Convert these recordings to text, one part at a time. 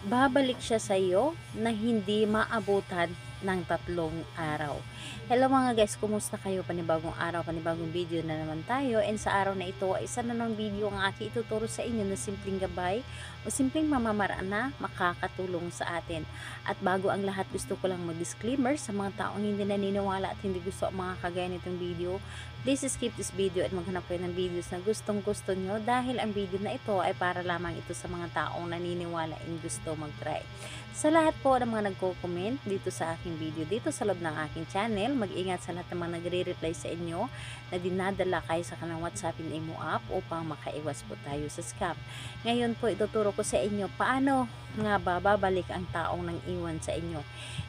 babalik siya sa iyo na hindi maabutan ng 3 araw. Hello mga guys, kumusta kayo? Panibagong araw, panibagong video na naman tayo. And sa araw na ito, isa na ng video ang aking ituturo sa inyo na simpleng gabay o simpleng mamamaraan na makakatulong sa atin. At bago ang lahat, gusto ko lang mag-disclaimer sa mga taong hindi naniniwala at hindi gusto ang mga kagaya nitong video. Please skip this video at maghanap kayo ng videos na gustong gusto nyo dahil ang video na ito ay para lamang ito sa mga taong naniniwala and gusto mag-try. Sa lahat po ng mga nagko-comment dito sa aking video, dito sa loob ng aking channel, mag-ingat sa lahat ng mga nagre-reply sa inyo na dinadala kayo sa kanang WhatsApp and Imo app upang makaiwas po tayo sa scam. Ngayon po, ituturo ko sa inyo paano nga ba babalik ang taong nang iwan sa inyo.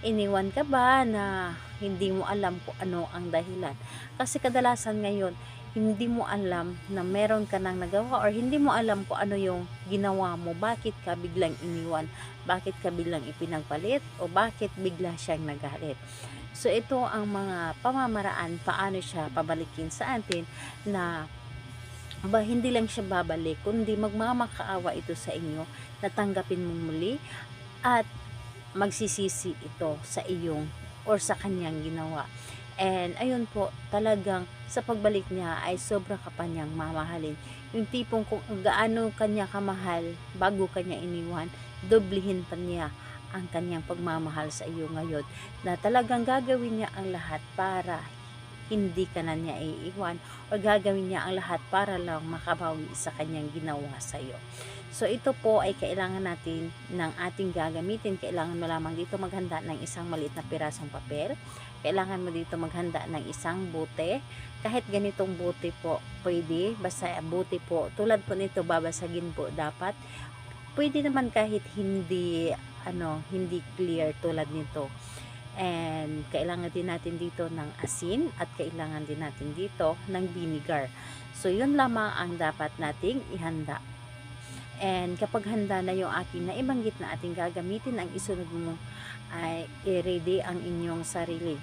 Iniwan ka ba na hindi mo alam kung ano ang dahilan? Kasi kadalasan ngayon, hindi mo alam na meron ka nang nagawa or hindi mo alam kung ano yung ginawa mo, bakit ka biglang iniwan, bakit ka biglang ipinagpalit, o bakit bigla siyang nagalit. So ito ang mga pamamaraan paano siya pabalikin sa atin na hindi lang siya babalik, kundi magmamakaawa ito sa inyo, natanggapin mo muli at magsisisi ito sa iyong or sa kanyang ginawa. And ayun po, talagang sa pagbalik niya ay sobra ka pa niyang mamahalin. Yung tipong kung gaano kanya kamahal bago kanya iniwan, doblihin pa niya ang kanyang pagmamahal sa iyo ngayon. Na talagang gagawin niya ang lahat para hindi ka na niya iiwan o gagawin niya ang lahat para lang makabawi sa kanyang ginawa sa iyo. So ito po ay kailangan natin ng ating gagamitin. Kailangan mo lamang dito maghanda ng isang maliit na pirasong papel. Kailangan mo dito maghanda ng isang bote. Kahit ganitong bote po pwede, basta bote po. Tulad po nito babasagin po dapat. Pwede naman kahit hindi clear tulad nito. And kailangan din natin dito ng asin at kailangan din natin dito ng vinegar. So yun lamang ang dapat nating ihanda. And kapag handa na yung akin na ibanggit na ating gagamitin, ang isunod mo ay i-ready ang inyong sarili.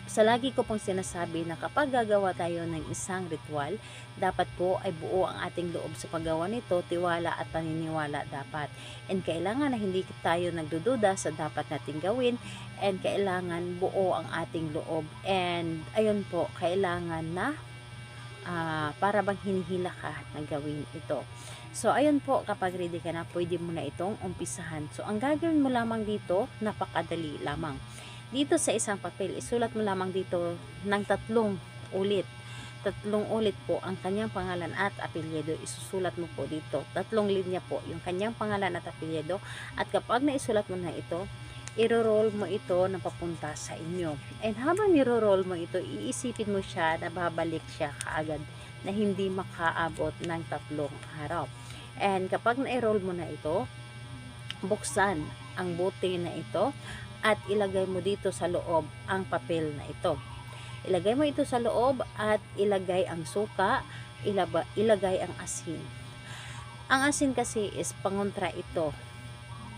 Sa lagi ko pong sinasabi na kapag gagawa tayo ng isang ritual, dapat po ay buo ang ating loob sa paggawa nito, tiwala at paniniwala dapat. And kailangan na hindi tayo nagdududa sa dapat nating gawin, and kailangan buo ang ating loob. And ayun po, kailangan na para bang hinihila ka na gawin ito. So ayun po, kapag ready ka na, pwede mo na itong umpisahan. So ang gagawin mo lamang dito, napakadali lamang. Dito sa isang papel, isulat mo lamang dito ng 3 ulit. 3 ulit po ang kanyang pangalan at apelyido. Isusulat mo po dito. 3 linya po yung kanyang pangalan at apelyido. At kapag naisulat mo na ito, iro-roll mo ito na papunta sa inyo. And habang niro-roll mo ito, iisipin mo siya na babalik siya kaagad na hindi makaabot ng 3 araw. And kapag na-roll mo na ito, buksan ang bote na ito at ilagay mo dito sa loob ang papel na ito. Ilagay mo ito sa loob at ilagay ang suka, ilagay ang asin. Ang asin kasi is pangontra ito.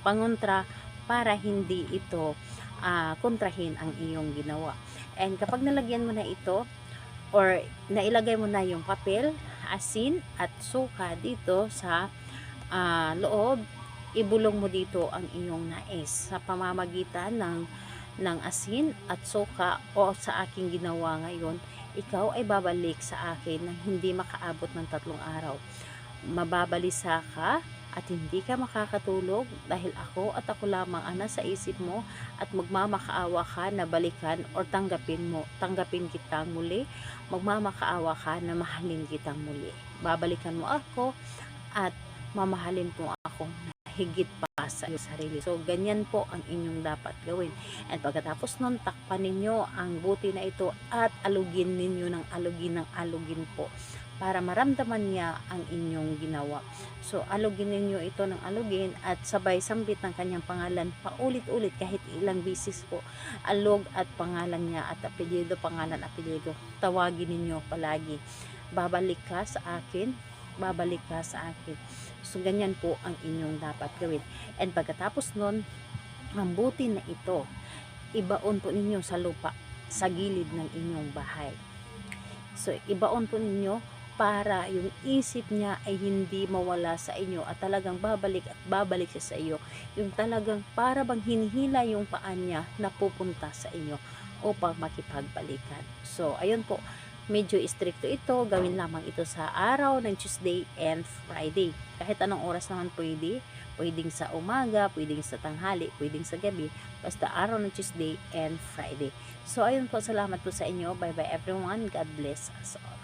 Pangontra para hindi ito kontrahin ang iyong ginawa. And kapag nalagyan mo na ito or nailagay mo na yung papel, asin at suka dito sa loob, ibulong mo dito ang iyong nais sa pamamagitan ng asin at suka o sa aking ginawa ngayon. Ikaw ay babalik sa akin nang hindi makaabot ng 3 araw. Mababalisa ka at hindi ka makakatulog dahil ako lamang ang nasa isip mo at magmamakaawa ka na balikan or tanggapin kitang muli. Magmamakaawa ka na mahalin kitang muli. Babalikan mo ako at mamahalin mo ako higit pa sa iyong sarili. So, ganyan po ang inyong dapat gawin. And pagkatapos nun, takpan ninyo ang buti na ito at alugin ninyo ng alugin po para maramdaman niya ang inyong ginawa. So, alugin ninyo ito ng alugin at sabay sambit ng kanyang pangalan paulit-ulit kahit ilang bisis po. Alog at pangalan niya at apelyido, pangalan, apelyido. Tawagin ninyo palagi. Babalik ka sa akin, babalik ka sa akin. So, ganyan po ang inyong dapat gawin. And pagkatapos nun, ang buti na ito, ibaon po ninyo sa lupa, sa gilid ng inyong bahay. So, ibaon po ninyo para yung isip niya ay hindi mawala sa inyo at talagang babalik at babalik siya sa iyo. Yung talagang para bang hinihila yung paa niya na pupunta sa inyo upang makipagbalikan. So, ayun po, medyo istrikto ito, gawin lamang ito sa araw ng Tuesday and Friday. Kahit anong oras naman pwede, pwedeng sa umaga, pwedeng sa tanghali, pwedeng sa gabi, basta araw ng Tuesday and Friday. So, ayun po, salamat po sa inyo. Bye bye everyone. God bless us all.